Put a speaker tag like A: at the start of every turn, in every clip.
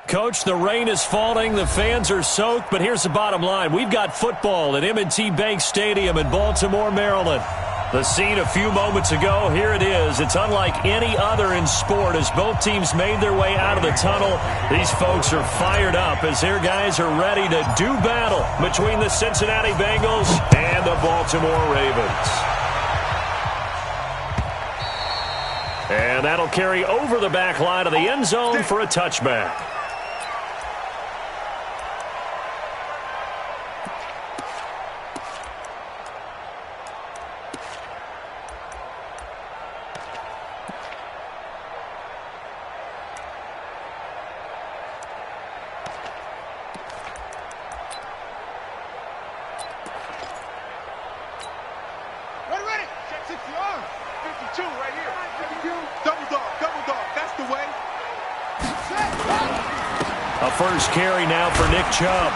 A: Coach, the rain is falling, the fans are soaked, but here's the bottom line. We've got football at M&T Bank Stadium in Baltimore, Maryland. The scene a few moments ago, here it is. It's unlike any other in sport as both teams made their way out of the tunnel. These folks are fired up as their guys are ready to do battle between the Cincinnati Bengals and the Baltimore Ravens. And that'll carry over the back line of the end zone for a touchback. First carry now for Nick Chubb.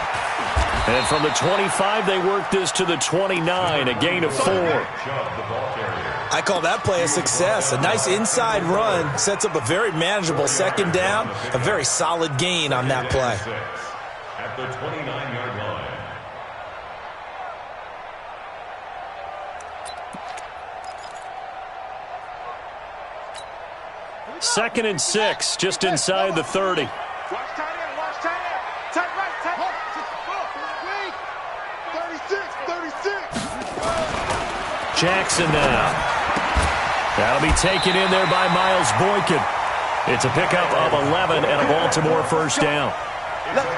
A: And from the 25, they work this to the 29, a gain of 4.
B: I call that play a success. A nice inside run sets up a very manageable second down, a very solid gain on that play.
C: At the 29-yard line.
A: Second and 6, just inside the 30. Jackson now. That'll be taken in there by Miles Boykin. It's a pickup of 11 and a Baltimore first down.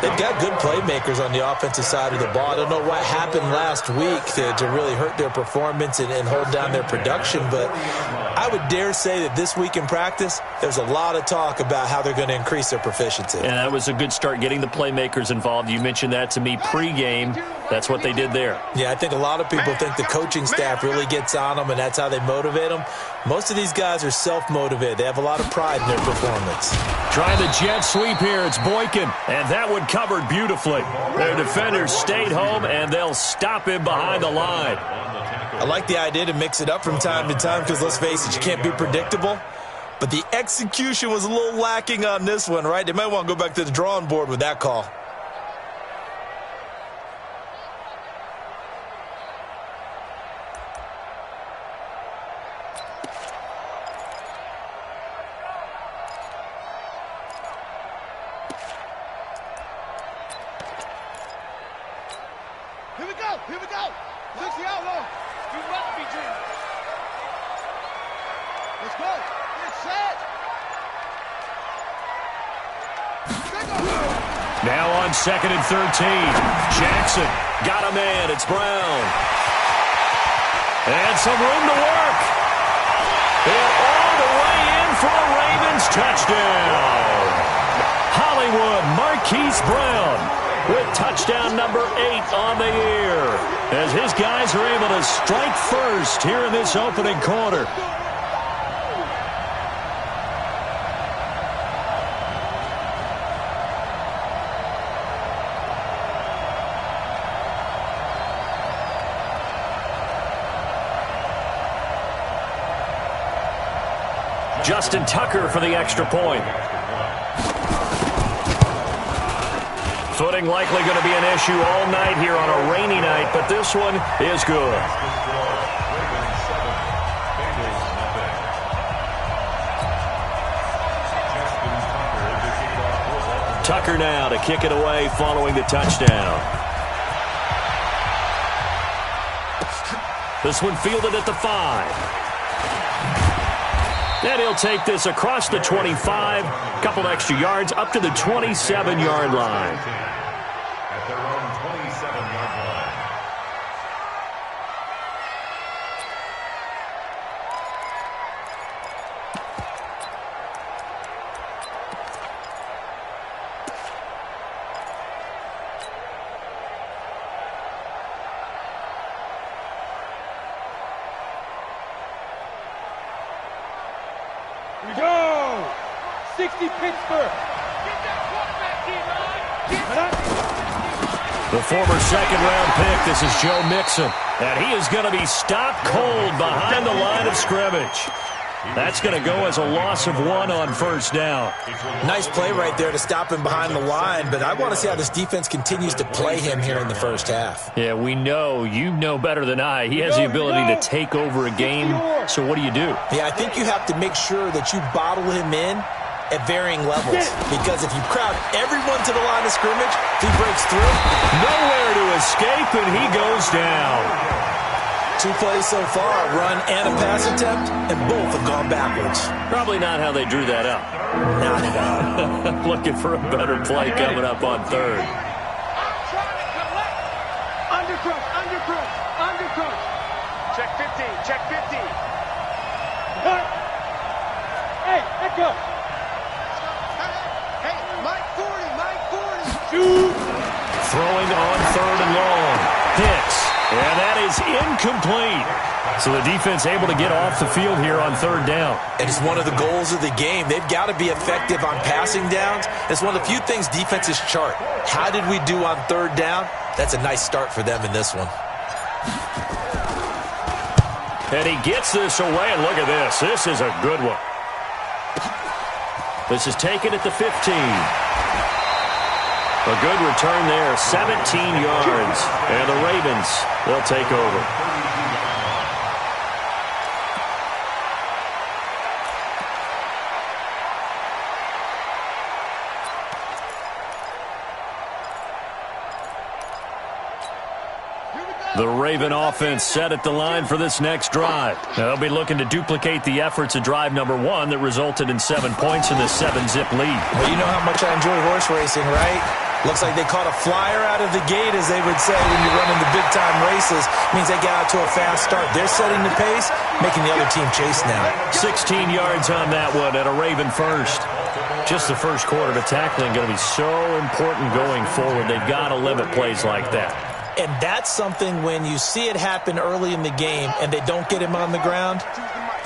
B: They've got good playmakers on the offensive side of the ball. I don't know what happened last week to really hurt their performance and hold down their production, but I would dare say that this week in practice, there's a lot of talk about how they're going to increase their proficiency.
A: And that was a good start, getting the playmakers involved. You mentioned that to me pregame. That's what they did there.
B: Yeah, I think a lot of people think the coaching staff really gets on them, and that's how they motivate them. Most of these guys are self-motivated. They have a lot of pride in their performance.
A: Trying the jet sweep here. It's Boykin, and that one covered beautifully. Their defenders stayed home, and they'll stop him behind the line.
B: I like the idea to mix it up from time to time because, let's face it, you can't be predictable. But the execution was a little lacking on this one, right? They might want to go back to the drawing board with that call.
D: Here we go. Six the outlaw. You must be dreaming. Let's go. Get set.
A: Now on 2nd and 13. Jackson got a man. It's Brown. And some room to work. And all the way in for a Ravens touchdown. Hollywood Marquise Brown with touchdown number 8 on the year, as his guys are able to strike first here in this opening quarter. Justin Tucker for the extra point. Footing likely going to be an issue all night here on a rainy night, but this one is good. Tucker now to kick it away following the touchdown. This one fielded at the 5. And he'll take this across the 25, couple extra yards up to the 27-yard line.
C: At their own 27-yard line.
D: Here we go. 60 Pittsburgh. Get that quarterback team, Ryan.
A: The former second-round pick, this is Joe Mixon. And he is going to be stopped cold behind the line of scrimmage. That's going to go as a loss of 1 on first down.
B: Nice play right there to stop him behind the line, but I want to see how this defense continues to play him here in the first half.
A: Yeah, we know. You know better than I. He has the ability to take over a game, so what do you do?
B: Yeah, I think you have to make sure that you bottle him in at varying levels, because if you crowd everyone to the line of scrimmage, if he breaks through,
A: nowhere to escape, and he goes down.
B: 2 plays so far, a run and a pass attempt, and both have gone backwards.
A: Probably not how they drew that up.
B: Not at all.
A: Looking for a better play coming up on third.
D: Undercross. Check 15, check 15. Hey, let go. Hey, Mike 40. Shoot.
A: Throwing on third and long. Hits. And that is incomplete. So the defense able to get off the field here on third down.
B: And it's one of the goals of the game. They've got to be effective on passing downs. It's one of the few things defenses chart. How did we do on third down? That's a nice start for them in this one.
A: And he gets this away, and look at this. This is a good one. This is taken at the 15. A good return there, 17 yards. And the Ravens, they'll take over. The Raven offense set at the line for this next drive. They'll be looking to duplicate the efforts of drive number 1 that resulted in 7 points in the 7-zip lead.
B: Well, you know how much I enjoy horse racing, right? Looks like they caught a flyer out of the gate, as they would say when you're running the big-time races. Means they got out to a fast start. They're setting the pace, making the other team chase now.
A: 16 yards on that one at a Raven first. Just the first quarter to tackling going to be so important going forward. They've got to limit plays like that.
B: And that's something when you see it happen early in the game and they don't get him on the ground,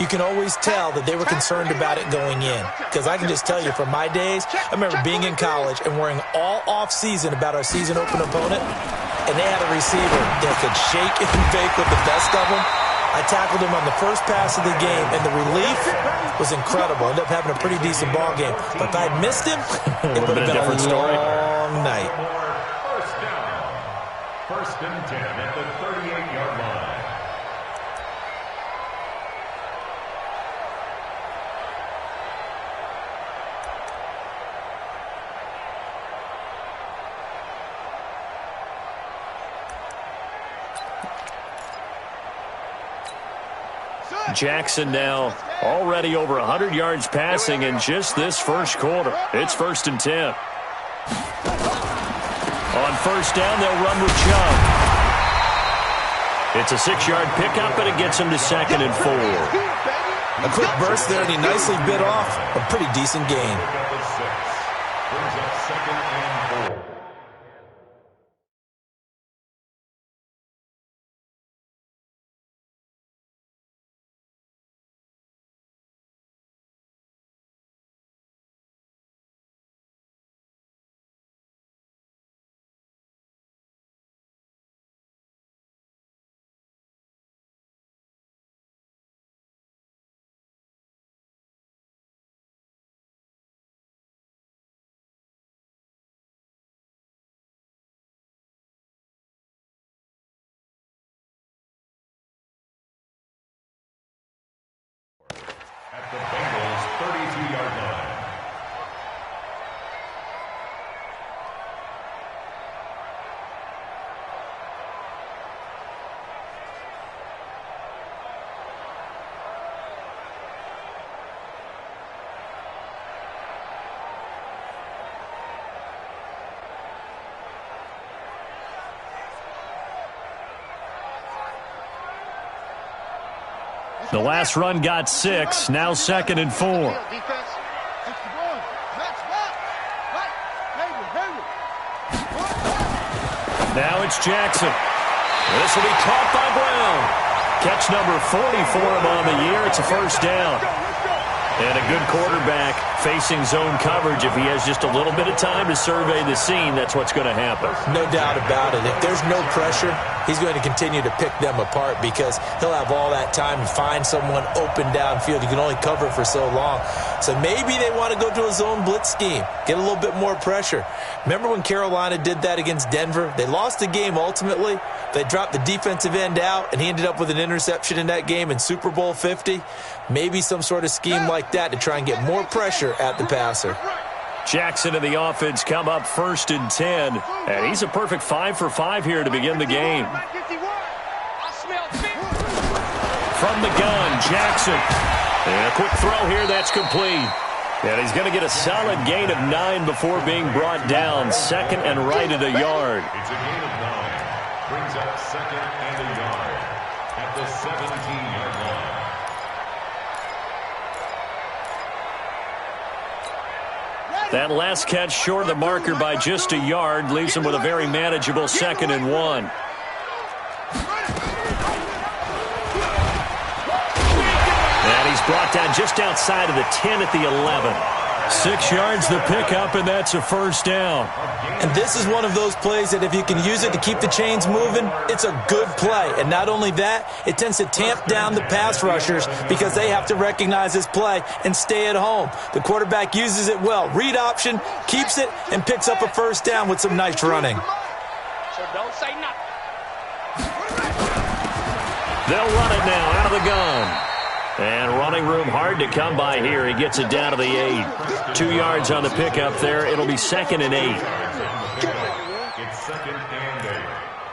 B: you can always tell that they were concerned about it going in. Because I can just tell you from my days, I remember being in college and worrying all off-season about our season open opponent, and they had a receiver that could shake and bake with the best of them. I tackled him on the first pass of the game, and the relief was incredible. Ended up having a pretty decent ball game. But if I had missed him, it would have been a long night.
C: First and 10 at the 38-yard line.
A: Jackson now already over 100 yards passing in just this first quarter. It's first and 10. On first down, they'll run with Chubb. It's a 6-yard pickup, and it gets him to 2nd and 4.
B: A quick burst there, and he nicely bit off a pretty decent gain.
C: Brings up 2nd and 4. At the Bengals' 32-yard line.
A: The last run got 6, now 2nd and 4. Now it's Jackson. This will be caught by Brown. Catch number 40 for him on the year. It's a first down. And a good quarterback facing zone coverage. If he has just a little bit of time to survey the scene, that's what's going to happen.
B: No doubt about it. If there's no pressure, he's going to continue to pick them apart because he'll have all that time to find someone open downfield. You can only cover for so long. So maybe they want to go to a zone blitz scheme, get a little bit more pressure. Remember when Carolina did that against Denver? They lost the game ultimately. They dropped the defensive end out, and he ended up with an interception in that game in Super Bowl 50. Maybe some sort of scheme like that to try and get more pressure at the passer.
A: Jackson and the offense come up 1st and 10. And he's a perfect 5 for 5 here to begin the game. From the gun, Jackson. And a quick throw here, that's complete. And he's going to get a solid gain of 9 before being brought down. 2nd and right at a yard.
C: It's a gain of 9. Brings up 2nd and a yard at the 17-yard line.
A: That last catch short of the marker by just a yard leaves him with a very manageable 2nd and 1. And he's brought down just outside of the 10 at the 11. 6 yards the pickup, and that's a 1st down.
B: And this is one of those plays that if you can use it to keep the chains moving, it's a good play. And not only that, it tends to tamp down the pass rushers because they have to recognize this play and stay at home. The quarterback uses it well. Read option, keeps it, and picks up a 1st down with some nice running.
D: So don't say nothing.
A: They'll run it now out of the gun. And running room hard to come by here. He gets it down to the 8. 2 yards on the pickup there. It'll be 2nd and 8.
C: It's 2nd and 8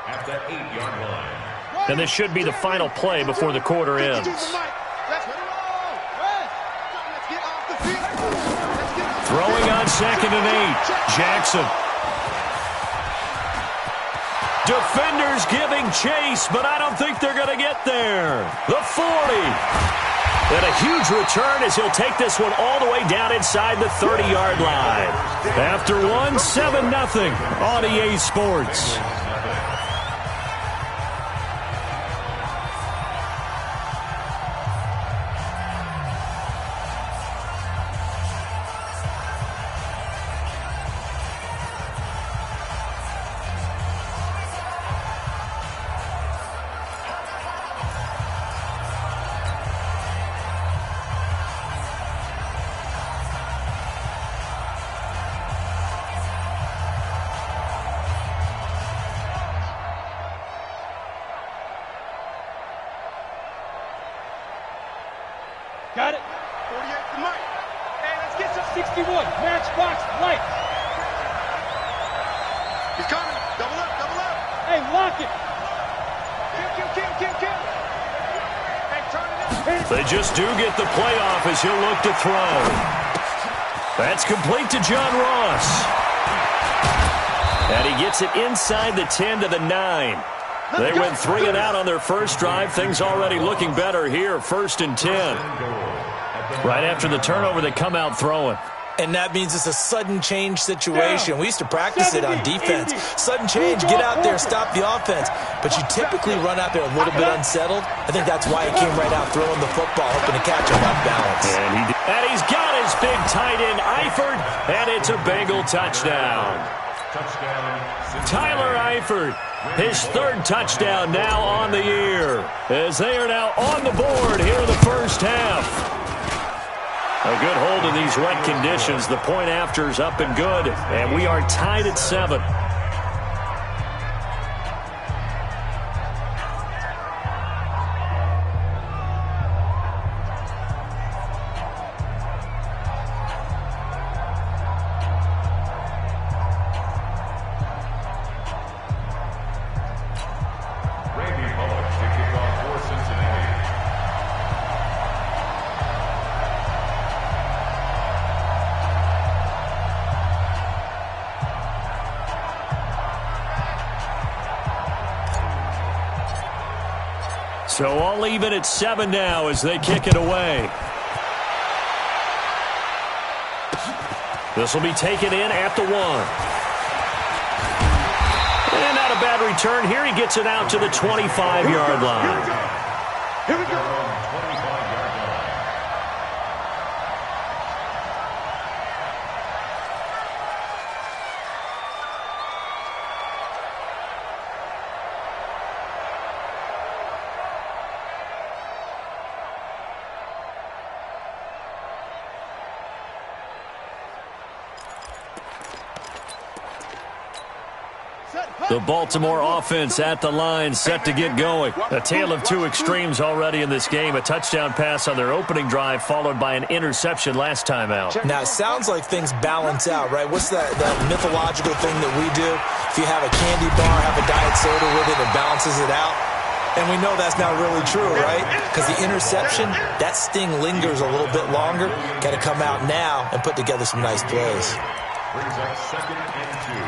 C: at the 8-yard line.
A: And this should be the final play before the quarter ends. Throwing on 2nd and 8. Jackson. Defenders giving chase, but I don't think they're going to get there. The 40. And a huge return as he'll take this one all the way down inside the 30-yard line. After one, 7-0 on EA Sports.
D: Got it. 48 to Mike. Hey, let's get some 61. Matchbox light. He's coming. Double up, double up. Hey, lock it. Kill. Hey, turn it up.
A: They just do get the playoff as he'll look to throw. That's complete to John Ross. And he gets it inside the 10 to the 9. They went 3 and out on their first drive. Things already looking better here. 1st and 10. Right after the turnover, they come out throwing.
B: And that means it's a sudden change situation. We used to practice it on defense. Sudden change, get out there, stop the offense. But you typically run out there a little bit unsettled. I think that's why he came right out throwing the football, hoping to catch him off balance.
A: And he's got his big tight end, Eifert, and it's a Bengal touchdown. Tyler Eifert, his 3rd touchdown now on the year, as they are now on the board here in the first half. A good hold in these wet conditions. The point after is up and good, and we are tied at 7. So all even at 7 now as they kick it away. This will be taken in at the 1. And not a bad return. Here he gets it out to the 25-yard line.
D: Here we go.
A: The Baltimore offense at the line, set to get going. A tale of two extremes already in this game. A touchdown pass on their opening drive, followed by an interception last time out.
B: Now, it sounds like things balance out, right? What's that mythological thing that we do? If you have a candy bar, have a diet soda with it, it balances it out. And we know that's not really true, right? Because the interception, that sting lingers a little bit longer. Got to come out now and put together some nice plays.
C: Brings up 2nd and 2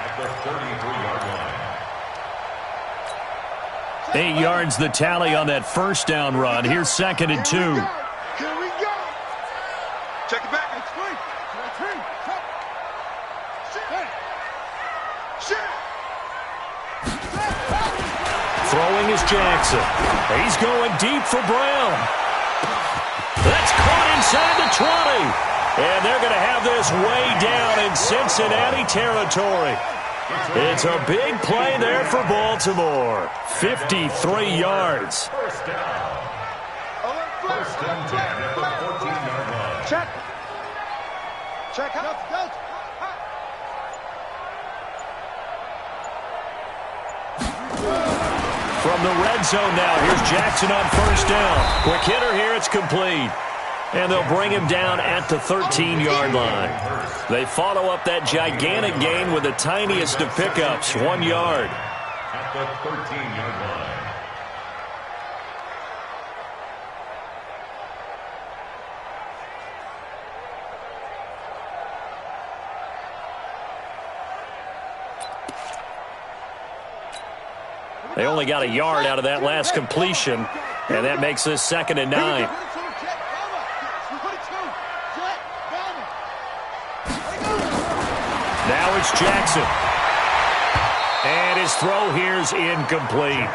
C: at the 33-yard line.
A: 8 yards the tally on that first down run. Here's 2nd and 2.
D: Here we go. Check it back. It's free.
A: Throwing is Jackson. He's going deep for Brown. That's caught inside the 20. And they're going to have this way down in Cincinnati territory. It's a big play there for Baltimore. 53 yards.
C: First down. First and 10 at the 14-yard line.
D: Check. Check out. Go.
A: From the red zone now, here's Jackson on first down. Quick hitter here, it's complete. And they'll bring him down at the 13-yard line. They follow up that gigantic gain with the tiniest of pickups, 1 yard.
C: At the 13-yard line.
A: They only got a yard out of that last completion, and that makes this 2nd and 9. Now it's Jackson. And his throw here's incomplete.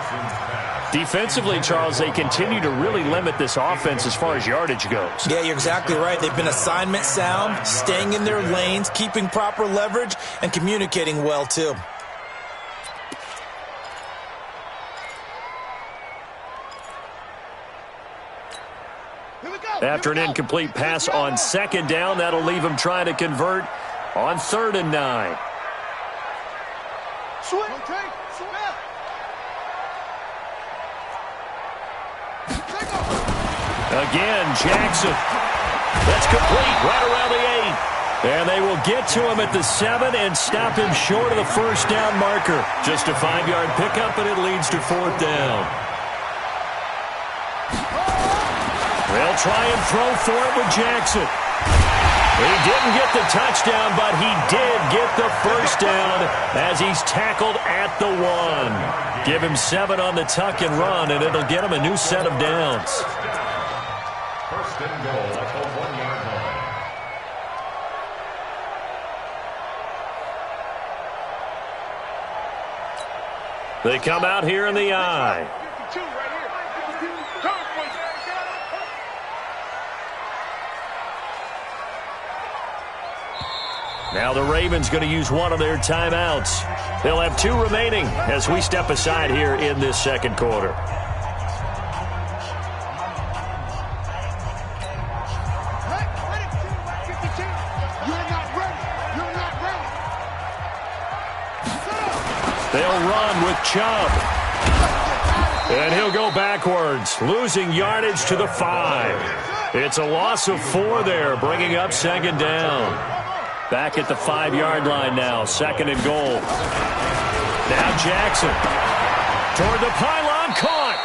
A: Defensively, Charles, they continue to really limit this offense as far as yardage goes.
B: Yeah, you're exactly right. They've been assignment sound, staying in their lanes, keeping proper leverage, and communicating well, too.
A: After an incomplete pass on 2nd down, that'll leave him trying to convert on 3rd and 9. Again, Jackson. That's complete right around the 8. And they will get to him at the 7 and stop him short of the first down marker. Just a 5-yard pickup, and it leads to 4th down. They'll try and throw for it with Jackson. He didn't get the touchdown, but he did get the first down as he's tackled at the 1. Give him 7 on the tuck and run, and it'll get him a new set of downs.
C: First and goal at the 1-yard line.
A: They come out here in the I. Now the Ravens going to use one of their timeouts. They'll have 2 remaining as we step aside here in this 2nd quarter. They'll run with Chubb. And he'll go backwards, losing yardage to the 5. It's a loss of 4 there, bringing up 2nd down. Back at the 5-yard line now, 2nd and goal. Now Jackson toward the pylon, caught.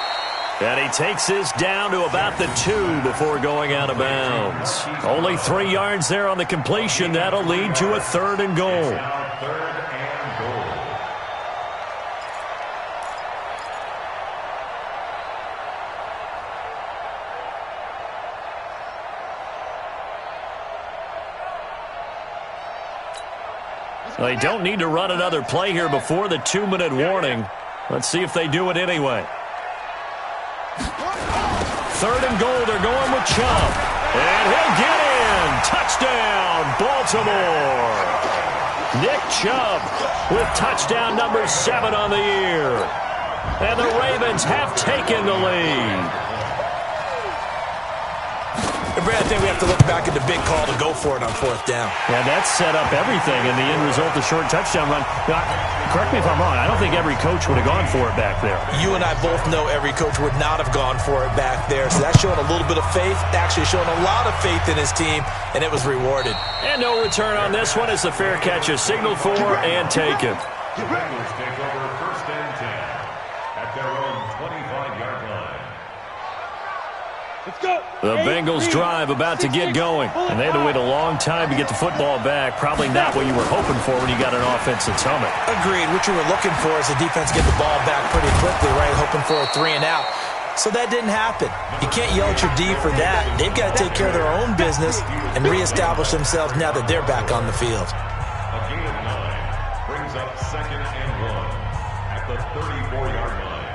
A: And he takes this down to about the 2 before going out of bounds. Only 3 yards there on the completion. That'll lead to a 3rd and goal.
C: 3rd and goal.
A: They don't need to run another play here before the 2-minute warning. Let's see if they do it anyway. 3rd and goal, they're going with Chubb. And he'll get in. Touchdown, Baltimore. Nick Chubb with touchdown number 7 on the year. And the Ravens have taken the lead.
B: Brad, I think we have to look back at the big call to go for it on 4th down.
A: Yeah, that set up everything, and the end result, the short touchdown run. Now, correct me if I'm wrong. I don't think every coach would have gone for it back there.
B: You and I both know every coach would not have gone for it back there, so that's showing a little bit of faith, actually showing a lot of faith in his team, and it was rewarded.
A: And no return on this one as the fair catch is signaled for and taken.
C: The Bengals take over 1st and 10 at their own 25-yard line.
D: Let's go.
A: The Bengals drive about to get going, and they had to wait a long time to get the football back. Probably not what you were hoping for when you got an offense that's humming.
B: Agreed. What you were looking for is the defense get the ball back pretty quickly, right? Hoping for a 3 and out. So that didn't happen. You can't yell at your D for that. They've got to take care of their own business and reestablish themselves now that they're back on the field.
C: A gain of 9 brings up 2nd and 1 at the 34-yard line.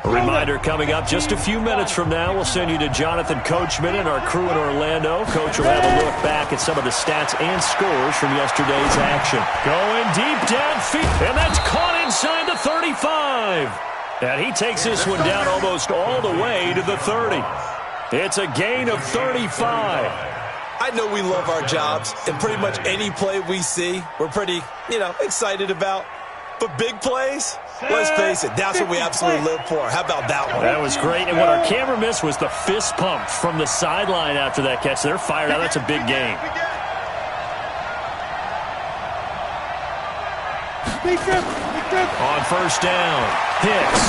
A: A reminder coming up just a few minutes from now. We'll send you to Jonathan Coachman and our crew in Orlando. Coach will have a look back at some of the stats and scores from yesterday's action. Going deep downfield, and that's caught inside the 35. And he takes this one down almost all the way to the 30. It's a gain of 35.
B: I know we love our jobs, and pretty much any play we see, we're pretty, excited about. But big plays, let's face it, that's what we absolutely live for. How about that one?
A: That was great. And what our camera missed was the fist pump from the sideline after that catch. They're fired out. That's a big game. On 1st down, Hicks.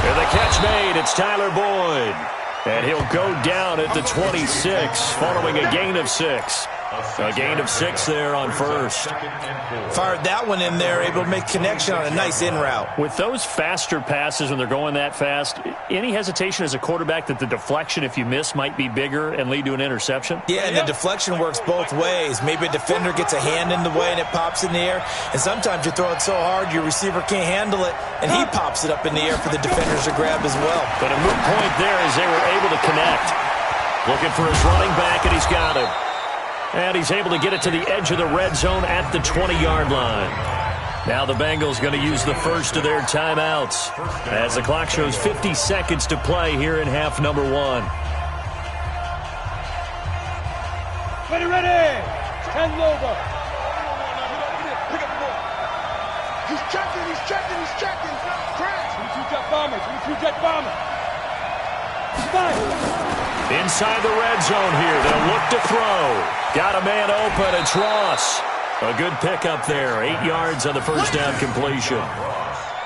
A: And the catch made. It's Tyler Boyd. And he'll go down at the 26 following a gain of 6. A gain of 6 there on 1st.
B: Fired that one in there, able to make connection on a nice in route.
A: With those faster passes when they're going that fast, any hesitation as a quarterback that the deflection, if you miss, might be bigger and lead to an interception?
B: Yeah, and the deflection works both ways. Maybe a defender gets a hand in the way and it pops in the air. And sometimes you throw it so hard your receiver can't handle it, and he pops it up in the air for the defenders to grab as well.
A: But a moot point there as they were able to connect. Looking for his running back, and he's got him. And he's able to get it to the edge of the red zone at the 20-yard line. Now the Bengals going to use the first of their timeouts as the clock shows 50 seconds to play here in half number 1.
D: Ready. 10 over.
E: He's checking. Crash.
D: 22 jet bomber.
A: Inside the red zone here. They'll look to throw. Got a man open. It's Ross. A good pickup there. 8 yards on the 1st down completion.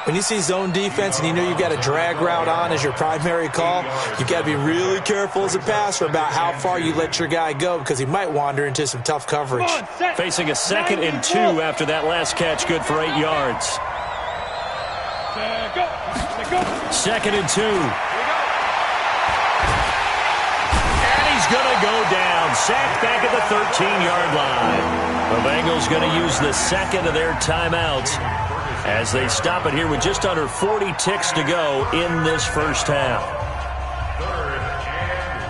B: When you see zone defense and you know you've got a drag route on as your primary call, you've got to be really careful as a passer about how far you let your guy go because he might wander into some tough coverage.
A: Facing a 2nd and 2 after that last catch. Good for 8 yards. 2nd and 2. Going to go down. Sacked back at the 13-yard line. The Bengals going to use the 2nd of their timeouts as they stop it here with just under 40 ticks to go in this 1st half.
C: 3rd and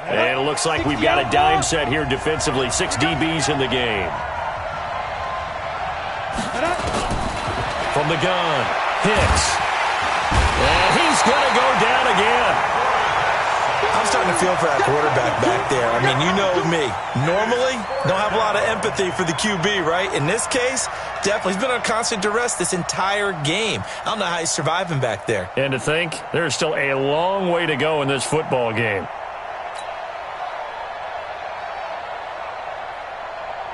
C: long.
A: And it looks like we've got a dime set here defensively. 6 DBs in the game. From the gun, Hicks. And he's going to go down again.
B: I'm starting to feel for that quarterback back there. I mean, you know me. Normally, don't have a lot of empathy for the QB, right? In this case, definitely. He's been on constant duress this entire game. I don't know how he's surviving back there.
A: And to think, there's still a long way to go in this football game.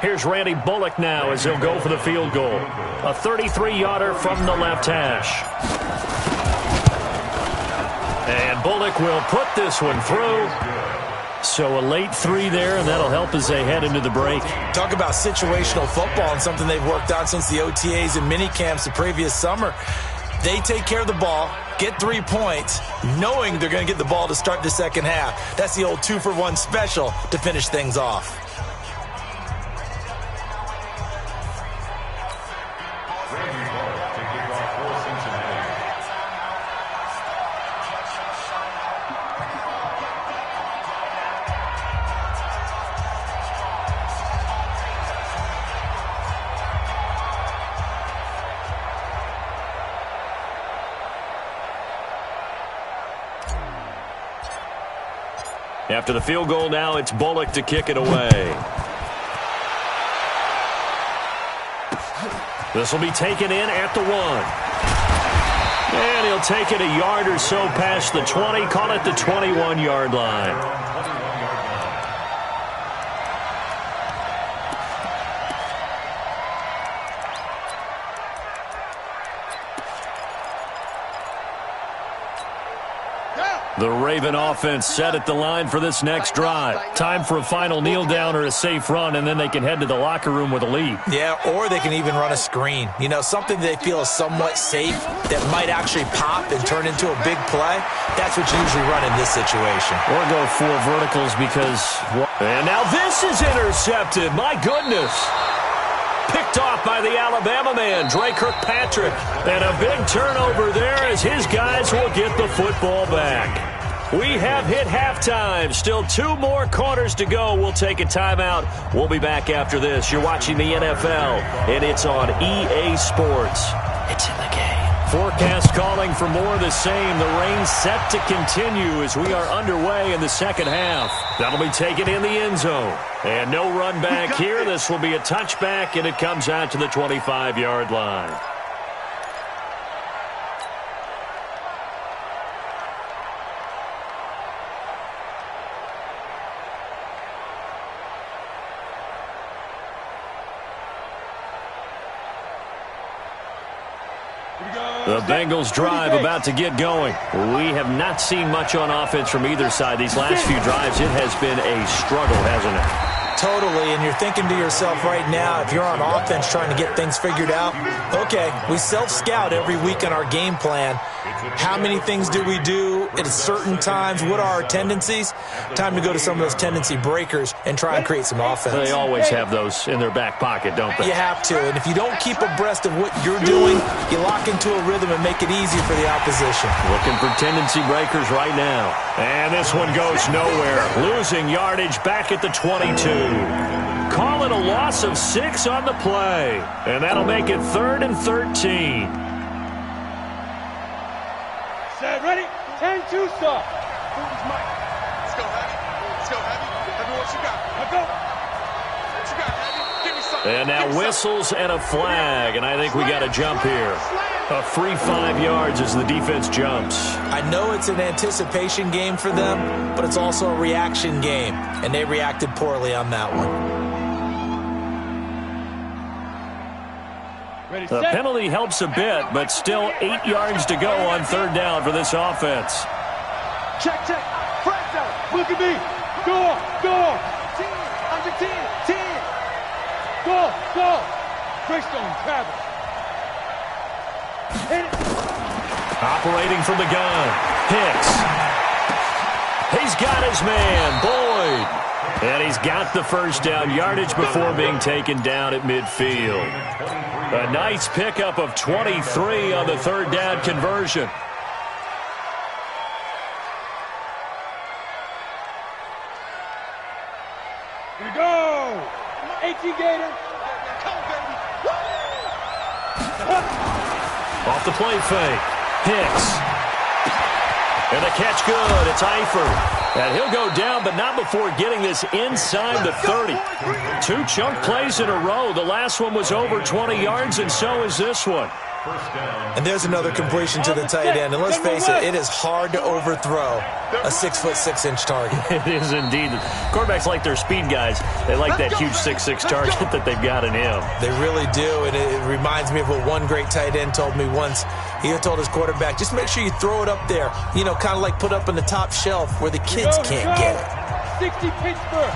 A: Here's Randy Bullock now as he'll go for the field goal. A 33-yarder from the left hash. And Bullock will put this one through. So a late 3 there, and that'll help as they head into the break.
B: Talk about situational football and something they've worked on since the OTAs and mini camps the previous summer. They take care of the ball, get 3 points, knowing they're going to get the ball to start the 2nd half. That's the old 2-for-1 special to finish things off.
A: After the field goal now, it's Bullock to kick it away. This will be taken in at the 1. And he'll take it a yard or so past the 20, call it the 21-yard line. The Raven offense set at the line for this next drive. Time for a final kneel down or a safe run, and then they can head to the locker room with a lead.
B: Yeah, or they can even run a screen. You know, something they feel is somewhat safe that might actually pop and turn into a big play. That's what you usually run in this situation.
A: Or go 4 verticals because... And now this is intercepted. My goodness. Picked off by the Alabama man, Dre Kirkpatrick. And a big turnover there as his guys will get the football back. We have hit halftime. Still 2 more quarters to go. We'll take a timeout. We'll be back after this. You're watching the NFL, and it's on EA Sports. It's in the game. Forecast calling for more of the same. The rain set to continue as we are underway in the second half. That'll be taken in the end zone. And no run back here. This will be a touchback, and it comes out to the 25-yard line. The Bengals drive about to get going. We have not seen much on offense from either side. These last few drives, it has been a struggle, hasn't it?
B: Totally, and you're thinking to yourself right now, if you're on offense trying to get things figured out, okay, we self-scout every week on our game plan. How many things do we do at certain times? What are our tendencies? Time to go to some of those tendency breakers and try and create some offense.
A: They always have those in their back pocket, don't they?
B: You have to, and if you don't keep abreast of what you're doing, you lock into a rhythm and make it easy for the opposition.
A: Looking for tendency breakers right now. And this one goes nowhere. Losing yardage back at the 22. Call it a loss of 6 on the play. And that'll make it 3rd and 13.
D: Set, ready? 10-2 stop.
E: Let's go, Heavy. Let's go, Heavy. Heavy, what you got?
D: Let's go.
E: What you got, Heavy? Give me something.
A: And now whistles and a flag. And I think we got a jump here. A free 5 yards as the defense jumps.
B: I know it's an anticipation game for them, but it's also a reaction game, and they reacted poorly on that one.
D: Ready,
A: The
D: set.
A: penalty helps a bit, but still 8 yards to go on 3rd down for this offense.
D: Check, check. Press out. Look at me. Go on, go on. 10, under 10, 10. Go, go. Greystone, Travis. Hit it.
A: Operating from the gun. Hicks. He's got his man, Boyd. And he's got the first down yardage before being taken down at midfield. A nice pickup of 23 on the 3rd down conversion.
D: Here we go. 18 Gator.
A: Off the play fake. Hicks. And the catch good. It's Eifert. And he'll go down, but not before getting this inside the 30. 2 chunk plays in a row. The last one was over 20 yards, and so is this one.
B: And there's another completion to the tight end. And let's face it, it is hard to overthrow a 6'6" target.
A: It is indeed. Quarterbacks like their speed guys. They like that huge 6'6" target that they've got in him.
B: They really do, and it reminds me of what one great tight end told me once. He told his quarterback, just make sure you throw it up there, you know, kind of like put up on the top shelf where the kids can't get it.
D: 60 Pittsburgh.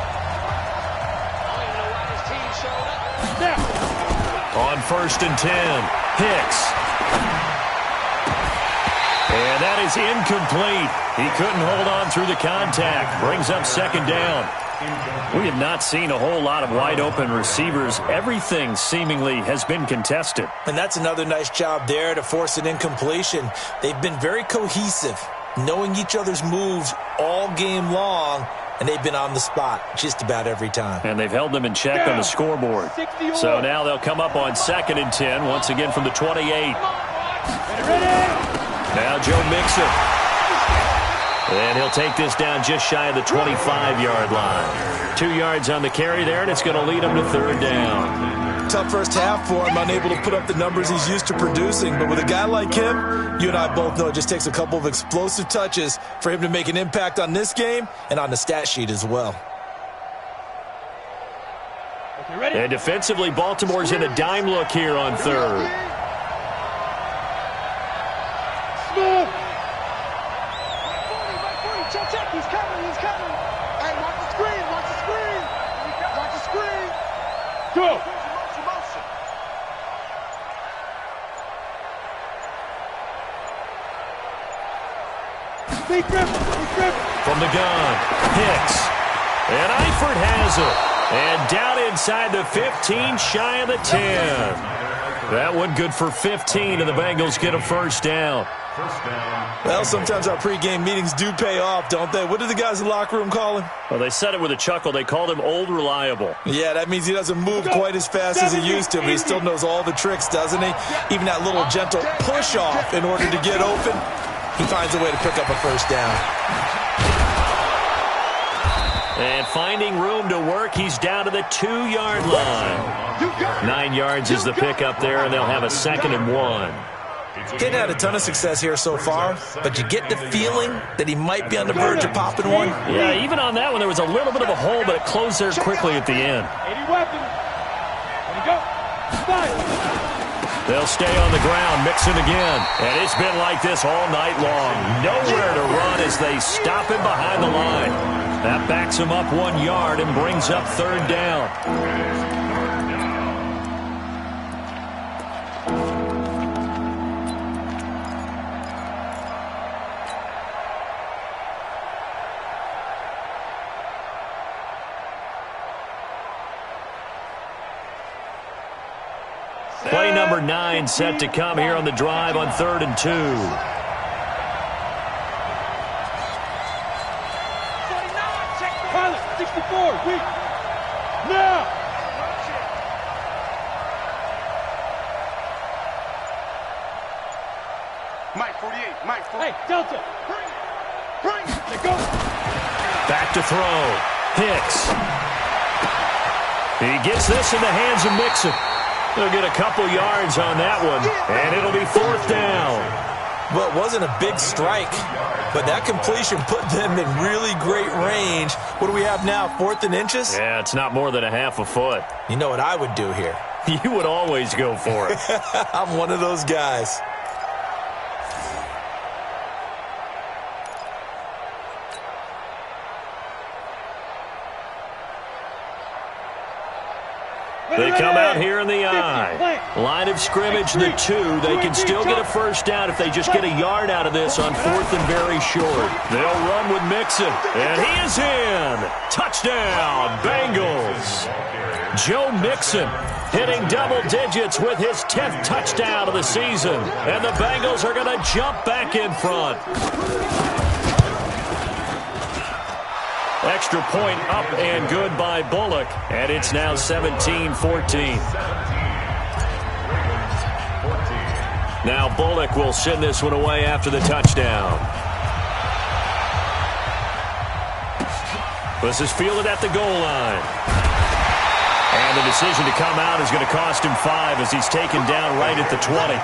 A: On 1st and 10, Hicks. And that is incomplete. He couldn't hold on through the contact. Brings up 2nd down. We have not seen a whole lot of wide-open receivers. Everything seemingly has been contested.
B: And that's another nice job there to force an incompletion. They've been very cohesive, knowing each other's moves all game long, and they've been on the spot just about every time.
A: And they've held them in check on the scoreboard. So now they'll come up on 2nd and 10, once again from the 28.
D: Ready?
A: Now Joe Mixon. And he'll take this down just shy of the 25-yard line. 2 yards on the carry there, and it's going to lead him to third down.
B: Tough first half for him, unable to put up the numbers he's used to producing. But with a guy like him, you and I both know it just takes a couple of explosive touches for him to make an impact on this game and on the stat sheet as well.
A: And defensively, Baltimore's in a dime look here on third.
D: Smooth. Check, he's coming. Hey, watch the screen. Watch the screen. Go. Motion. Big grip.
A: From the gun, Hicks. And Eifert has it. And down inside the 15, shy of the 10. That one good for 15, and the Bengals get a first down.
B: Well, sometimes our pregame meetings do pay off, don't they? What did the guys in the locker room call him?
A: Well, they said it with a chuckle. They called him Old Reliable.
B: Yeah, that means he doesn't move quite as fast as he used to, but he still knows all the tricks, doesn't he? Even that little gentle push-off in order to get open, he finds a way to pick up a first down.
A: And finding room to work, he's down to the 2-yard line. 9 yards is the pickup there, and they'll have a 2nd and 1.
B: Didn't have a ton of success here so far, but you get the feeling that he might be on the verge of popping one.
A: Yeah, even on that one, there was a little bit of a hole, but it closed there quickly at the end.
D: 80 weapons. Ready, go.
A: They'll stay on the ground, mixing again. And it's been like this all night long. Nowhere to run as they stop him behind the line. That backs him up 1 yard and brings up third down. Play number 9 set to come here on the drive on 3rd and 2.
D: Pilot, 64, weak. Now.
E: Mike 48.
D: Hey, Delta. Bring. Let go.
A: Back to throw. Hicks. He gets this in the hands of Mixon. They'll get a couple yards on that one, and it'll be 4th down.
B: Well, it wasn't a big strike, but that completion put them in really great range. What do we have now, 4th and inches?
A: Yeah, it's not more than a half a foot.
B: You know what I would do here?
A: You would always go for it.
B: I'm one of those guys.
A: They come out here in the eye. Line of scrimmage, the 2. They can still get a first down if they just get a yard out of this on 4th and very short. They'll run with Mixon, and he is in. Touchdown, Bengals. Joe Mixon hitting double digits with his 10th touchdown of the season. And the Bengals are going to jump back in front. Extra point up and good by Bullock. And it's now 17-14. Now Bullock will send this one away after the touchdown. This is fielded at the goal line. And the decision to come out is going to cost him 5 as he's taken down right at the 20.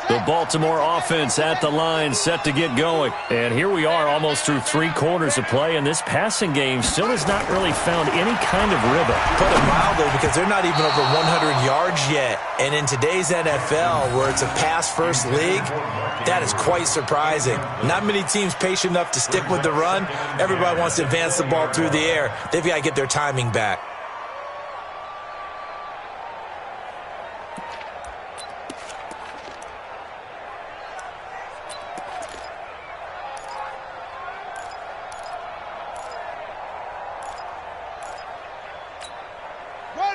A: The Baltimore offense at the line, set to get going. And here we are almost through 3 quarters of play, and this passing game still has not really found any kind of rhythm.
B: Put it mildly, because they're not even over 100 yards yet. And in today's NFL, where it's a pass-first league, that is quite surprising. Not many teams patient enough to stick with the run. Everybody wants to advance the ball through the air. They've got to get their timing back.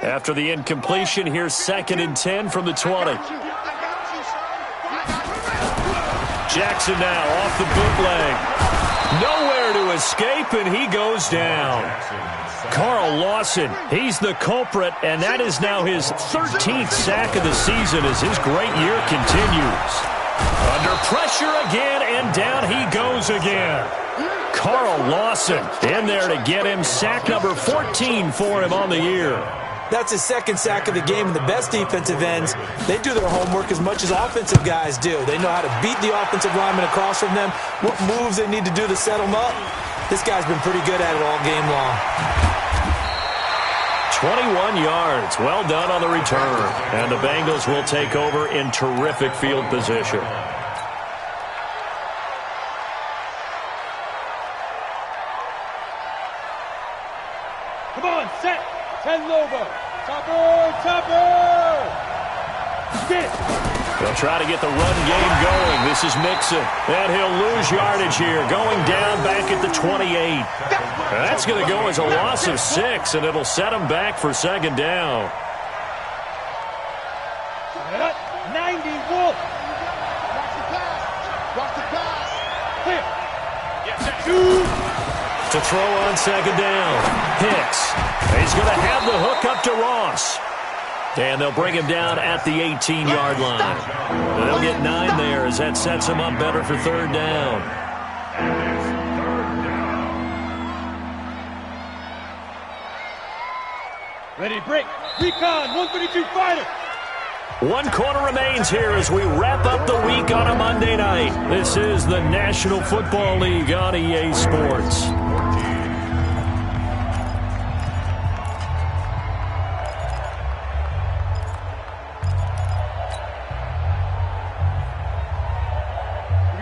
A: After the incompletion, here's 2nd and 10 from the 20. Jackson now off the bootleg. Nowhere to escape, and he goes down. Carl Lawson, he's the culprit, and that is now his 13th sack of the season as his great year continues. Under pressure again, and down he goes again. Carl Lawson in there to get him sack number 14 for him on the year.
B: That's his second sack of the game, and the best defensive ends, they do their homework as much as offensive guys do. They know how to beat the offensive lineman across from them, what moves they need to do to set them up. This guy's been pretty good at it all game long.
A: 21 yards. Well done on the return. And the Bengals will take over in terrific field position.
D: Come on, set. 10 over. Topper. Get it.
A: They'll try to get the run game going. This is Mixon. And he'll lose yardage here. Going down back at the 28. That's going to go as a loss of 6, and it'll set him back for second down.
D: 90, Wolf.
E: Watch the pass.
D: Clear.
A: To throw on second down. Hicks. He's going to have the hook up to Ross. And they'll bring him down at the 18-yard line. They'll get 9 there as that sets him up better for third down.
D: Ready to break. Recon, 132 fighter.
A: 1 quarter remains here as we wrap up the week on a Monday night. This is the National Football League on EA Sports.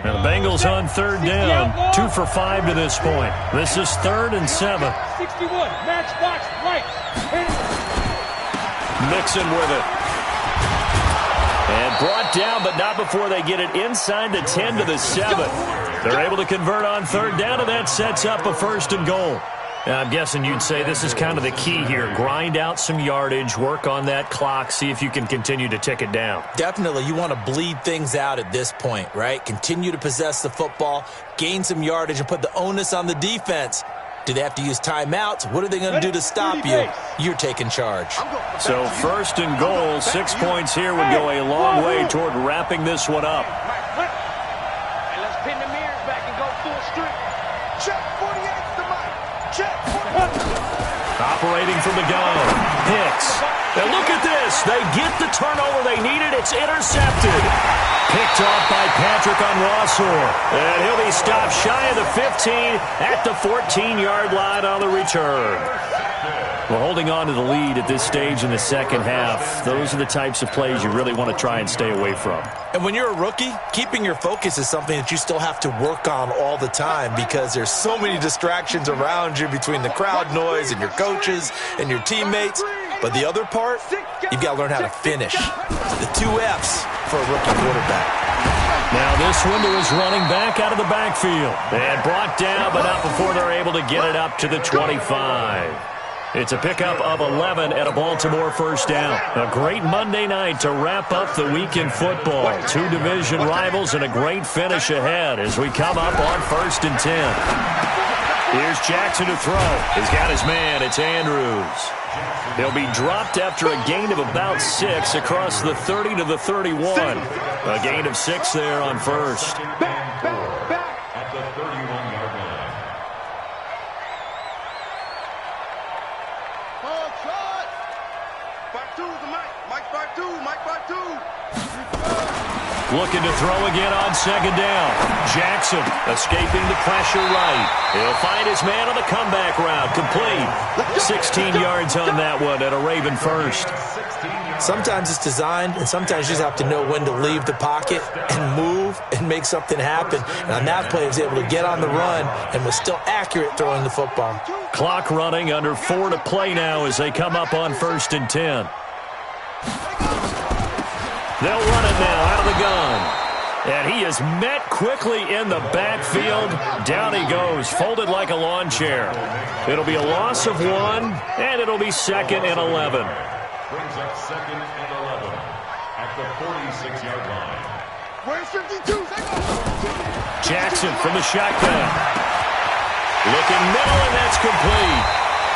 A: And the Bengals on third down, 2 for 5 to this point. This is 3rd and 7.
D: 61, matchbox, right.
A: Mixon with it. And brought down, but not before they get it inside the 10 to the 7. They're able to convert on third down, and that sets up a 1st and goal. Now, I'm guessing you'd say this is kind of the key here. Grind out some yardage, work on that clock, see if you can continue to tick it down.
B: Definitely, you want to bleed things out at this point, right? Continue to possess the football, gain some yardage, and put the onus on the defense. Do they have to use timeouts? What are they going to do to stop you? You're taking charge.
A: So 1st and goal, 6 points here would go a long way toward wrapping this one up.
D: And let's pin the mirrors back and go through a street.
E: Check 48's the mic. Check 48.
A: Operating from the gun. Hicks. And look at this. They get the turnover they needed. It's intercepted. Picked off by Patrick on Rossor. And he'll be stopped shy of the 15 at the 14-yard line on the return. Well, holding on to the lead at this stage in the second half, those are the types of plays you really want to try and stay away from.
B: And when you're a rookie, keeping your focus is something that you still have to work on all the time because there's so many distractions around you between the crowd noise and your coaches and your teammates. But the other part, you've got to learn how to finish. The 2 F's for a rookie quarterback.
A: Now this window is running back out of the backfield. And brought down, but not before they're able to get it up to the 25. It's a pickup of 11 at a Baltimore 1st down. A great Monday night to wrap up the week in football. 2 division rivals and a great finish ahead as we come up on 1st and 10. Here's Jackson to throw. He's got his man. It's Andrews. He'll be dropped after a gain of about 6 across the 30 to the 31. A gain of 6 there on 1st.
C: Back at the 31-yard line.
E: Ball shot. 5-2 the mic. Mike 5-2. Mike 5-2.
A: Looking to throw again on 2nd down. Jackson escaping the pressure right. He'll find his man on the comeback route. Complete. 16 yards on that one at a Raven 1st.
B: Sometimes it's designed, and sometimes you just have to know when to leave the pocket and move and make something happen. And on that play, he was able to get on the run and was still accurate throwing the football.
A: Clock running, under 4 to play now as they come up on 1st and 10. They'll run it now out of the gun. And he is met quickly in the backfield. Down he goes, folded like a lawn chair. It'll be a loss of 1, and it'll be 2nd and 11.
C: Brings up 2nd and 11 at the 46-yard line.
E: Where's 52?
A: Jackson from the shotgun. Looking middle, and that's complete.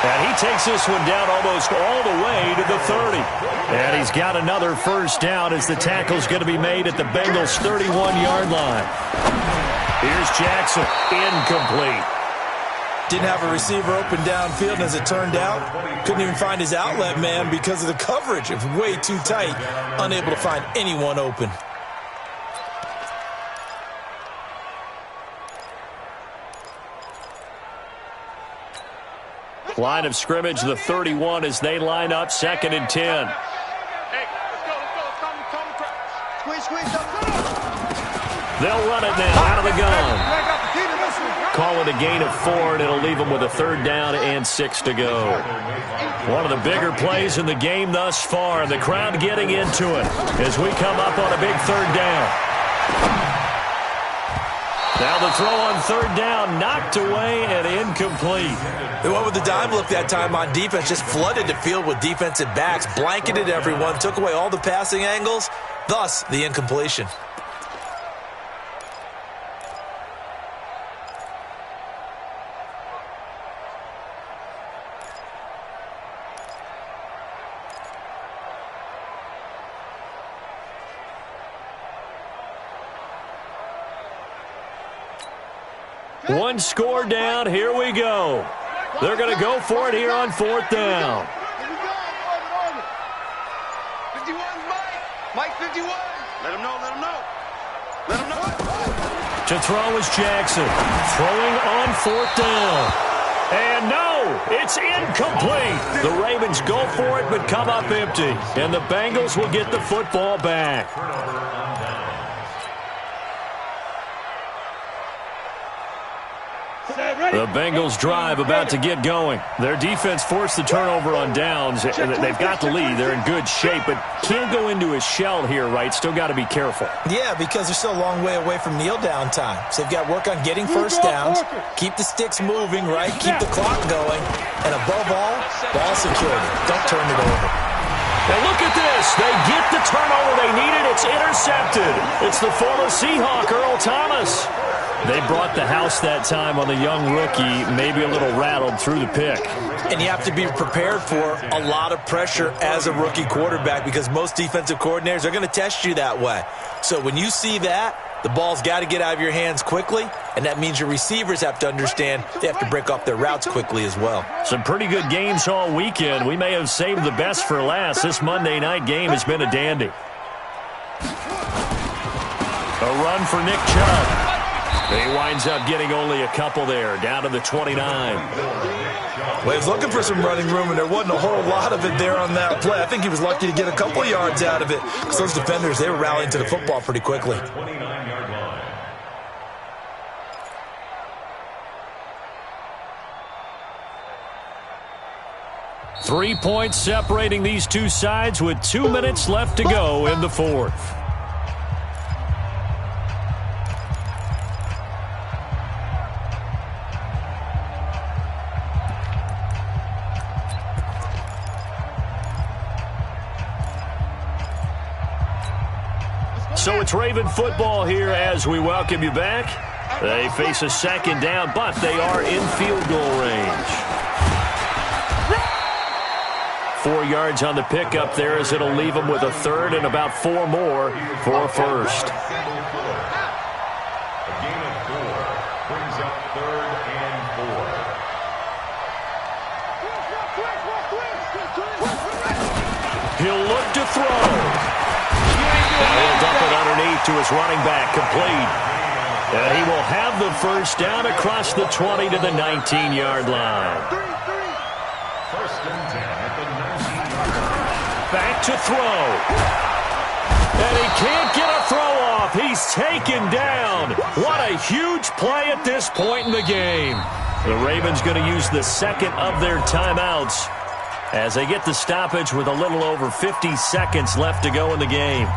A: And he takes this one down almost all the way to the 30. And he's got another first down as the tackle's going to be made at the Bengals' 31-yard line. Here's Jackson, incomplete.
B: Didn't have a receiver open downfield, and as it turned out, couldn't even find his outlet man because of the coverage. It was way too tight, unable to find anyone open.
A: Line of scrimmage, the 31, as they line up, 2nd and 10.
E: Hey, let's go. Squeeze.
A: They'll run it now out of the gun. Call it a gain of 4, and it'll leave them with a 3rd down and 6 to go. One of the bigger plays in the game thus far. The crowd getting into it as we come up on a big 3rd down. Now the throw on 3rd down, knocked away and incomplete.
B: They went with the dime look that time on defense, just flooded the field with defensive backs, blanketed everyone, took away all the passing angles, thus the incompletion.
A: One score down, here we go. They're going to go for it here on 4th down.
E: 51, Mike 51. Let him know.
A: To throw is Jackson, throwing on 4th down. And no, it's incomplete. The Ravens go for it but come up empty. And the Bengals will get the football back. The Bengals drive about to get going. Their defense forced the turnover on downs. They've got the lead. They're in good shape, but can't go into a shell here, right? Still got to be careful.
B: Yeah, because they're still a long way away from kneel down time. So they've got to work on getting first downs, keep the sticks moving, right? Keep the clock going, and above all, ball security. Don't turn it over.
A: And look at this. They get the turnover they needed. It's intercepted. It's the former Seahawk, Earl Thomas. They brought the house that time on the young rookie, maybe a little rattled through the pick.
B: And you have to be prepared for a lot of pressure as a rookie quarterback because most defensive coordinators are going to test you that way. So when you see that, the ball's got to get out of your hands quickly, and that means your receivers have to understand they have to break off their routes quickly as well.
A: Some pretty good games all weekend. We may have saved the best for last. This Monday night game has been a dandy. A run for Nick Chubb. He winds up getting only a couple there, down to the 29.
B: Well, he was looking for some running room, and there wasn't a whole lot of it there on that play. I think he was lucky to get a couple yards out of it because those defenders, they were rallying to the football pretty quickly.
C: 29-yard line.
A: Three points separating these two sides with 2 minutes left to go in the 4th. So it's Raven football here as we welcome you back. They face a 2nd down, but they are in field goal range. 4 yards on the pickup there as it'll leave them with a 3rd and about 4 more for a 1st.
C: A gain of 4 brings up 3rd and 4.
A: He'll look to throw. Now he'll dump it underneath to his running back, complete. And he will have the first down across the 20 to the 19-yard line.
C: 1st and 10 at the 19-yard line.
A: Back to throw. And he can't get a throw off. He's taken down. What a huge play at this point in the game. The Ravens going to use the 2nd of their timeouts as they get the stoppage with a little over 50 seconds left to go in the game.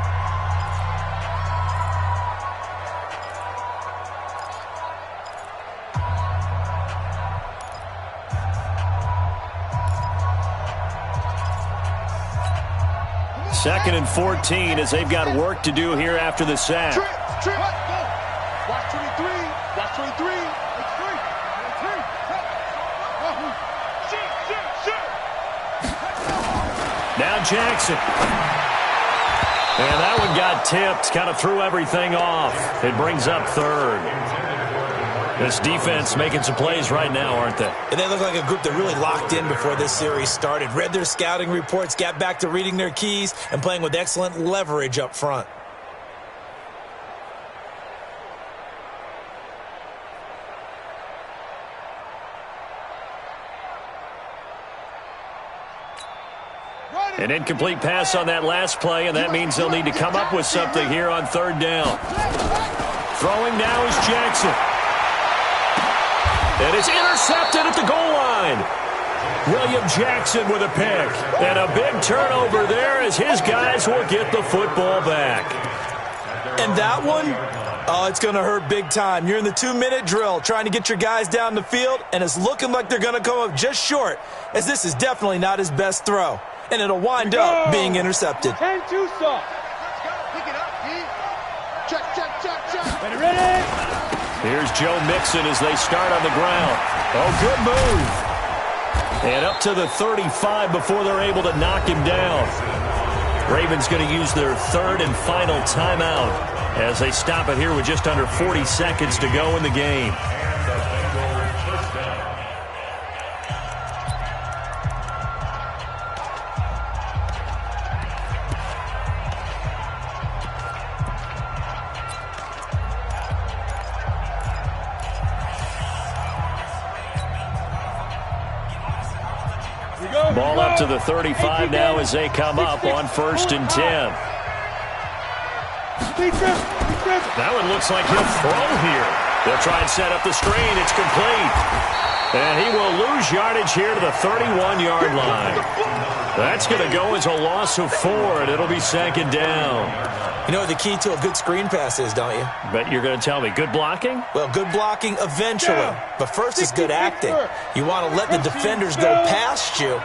A: Second and 14 as they've got work to do here after the sack.
E: Watch 23. Watch 23.
A: on Jackson. And that one got tipped, kind of threw everything off. It brings up third. This defense making some plays right now, aren't they?
B: And they look like a group that really locked in before this series started. Read their scouting reports, got back to reading their keys, and playing with excellent leverage up front.
A: An incomplete pass on that last play, and that means they'll need to come up with something here on third down. Throwing now is Jackson. And it's intercepted at the goal line. William Jackson with a pick. And a big turnover there as his guys will get the football back.
B: And that one, oh, it's going to hurt big time. You're in the 2-minute drill trying to get your guys down the field, and it's looking like they're going to come up just short, as this is definitely not his best throw. And it'll wind up being intercepted.
D: 10 too soft.
E: Let's go. Pick it up, D. Check.
D: Ready?
A: Here's Joe Mixon as they start on the ground. Oh, good move. And up to the 35 before they're able to knock him down. Ravens going to use their third and final timeout as they stop it here with just under 40 seconds to go in the game. Ball up to the 35 now as they come up on 1st and 10. That one looks like he'll throw here. They'll try and set up the screen. It's complete. And he will lose yardage here to the 31-yard line. That's going to go as a loss of 4, and it'll be 2nd down.
B: You know what the key to a good screen pass is, don't you?
A: Bet you're going to tell me. Good blocking?
B: Well, good blocking eventually. But first is good acting. You want to let the defenders go past you,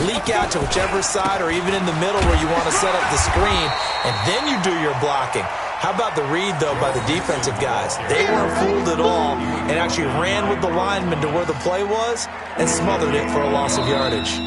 B: leak out to whichever side or even in the middle where you want to set up the screen, and then you do your blocking. How about the read, though, by the defensive guys? They weren't fooled at all and actually ran with the lineman to where the play was and smothered it for a loss of yardage.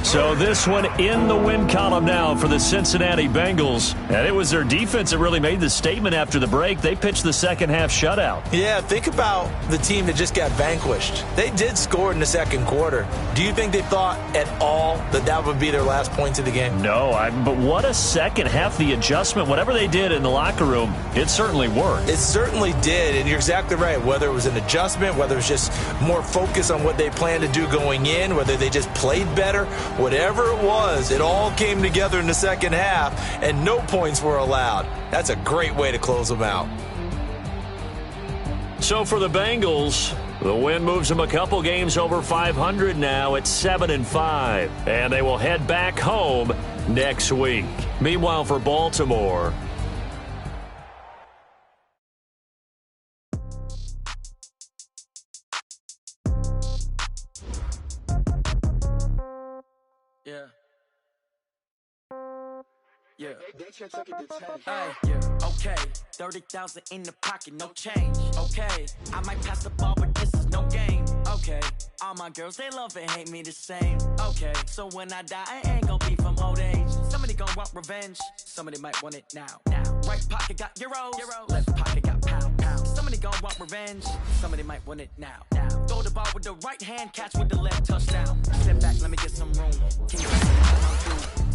A: So this one in the win column now for the Cincinnati Bengals. And it was their defense that really made the statement after the break. They pitched the second-half shutout.
B: Yeah, think about the team that just got vanquished. They did score in the second quarter. Do you think they thought at all that that would be their last points of the game?
A: No, but what a second half. The adjustment, whatever they did in the locker room, it certainly worked.
B: It certainly did, and you're exactly right. Whether it was an adjustment, whether it was just more focus on what they planned to do going in, whether they just played better, whatever it was, it all came together in the second half, and no points were allowed. That's a great way to close them out.
A: So for the Bengals, the win moves them a couple games over 500 now at 7-5, and they will head back home next week. Meanwhile, for Baltimore,
F: Yeah. Hey, okay. 30,000 in the pocket, no change. Okay. I might pass the ball, but this is no game. Okay. All my girls, they love and hate me the same. Okay. So when I die, I ain't gonna be from old age. Somebody gonna want revenge. Somebody might want it now. Right pocket got euros. Left pocket got pound. Somebody gonna want revenge. Somebody might want it now. Throw the ball with the right hand, catch with the left, touchdown. Step back, let me get some room. Can you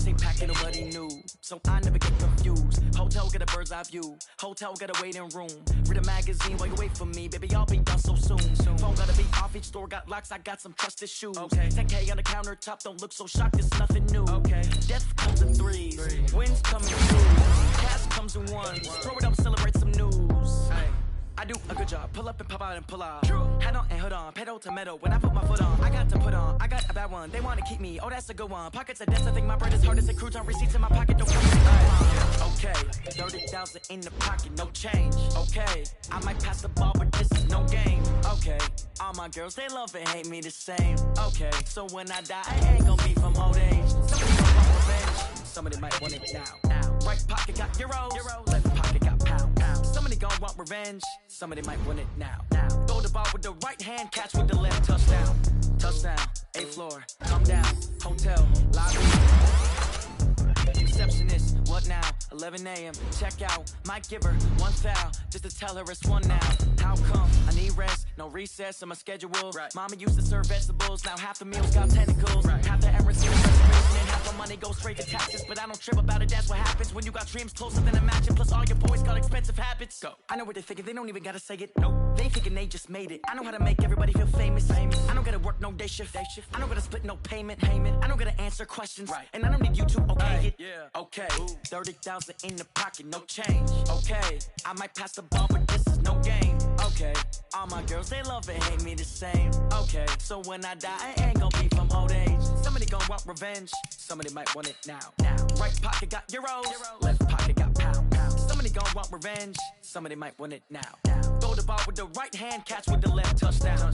F: same packet of what he knew, so I never get confused. Hotel get a bird's eye view, hotel get a waiting room. Read a magazine while you wait for me, baby, I'll be done so soon. Phone gotta be off, each store got locks, I got some trusted shoes. Okay. 10K on the countertop, don't look so shocked, it's nothing new. Okay. Death comes in threes, wins come in twos, cash comes in ones. Throw it up, celebrate some news. Hey. I do a good job, pull up and pop out and pull out. Head on and hood on, pedal to metal. When I put my foot on, I got to put on. I got a bad one, they wanna keep me. Oh, that's a good one. Pockets are dense, I think my bread is hard as a crouton. Receipts in my pocket, don't come okay, 30,000 in the pocket, no change. Okay, I might pass the ball, but this is no game. Okay, all my girls, they love and hate me the same. Okay, so when I die, I ain't gonna be from old age. Somebody gonna want revenge, somebody might want it now. Right pocket got euros, left pocket got pound. Somebody gon' want revenge, somebody might want it now. Throw the ball with the right hand, catch with the left, touchdown. Touchdown, 8th floor, come down, hotel, lobby. receptionist. What now? 11 a.m. Check out. Might give her one foul just to tell her it's one now. How come? I need rest. No recess in my schedule. Right. Mama used to serve vegetables. Now half the meals got tentacles. Right. Half the errands in the reservation and half my money goes straight to taxes. But I don't trip about it. That's what happens when you got dreams closer than a match. Plus all your boys got expensive habits. Go. I know what they're thinking. They don't even gotta say it. Nope. They ain't thinking they just made it. I know how to make everybody feel famous. I don't gotta work no day shift. I don't gotta split no payment. I don't gotta answer questions. Right. And I don't need you to okay it. Yeah. Okay. 30,000 in the pocket, no change. Okay. I might pass the ball, but this is no game. Okay. All my girls, they love and hate me the same. Okay. So when I die, I ain't gonna be from old age. Somebody gon' want revenge. Somebody might want it now. Right pocket got euros. Left pocket got pounds. Somebody gon' want revenge. Somebody might want it now. Throw the ball with the right hand, catch with the left, touchdown.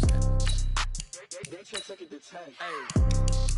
F: They check it to 10. Hey.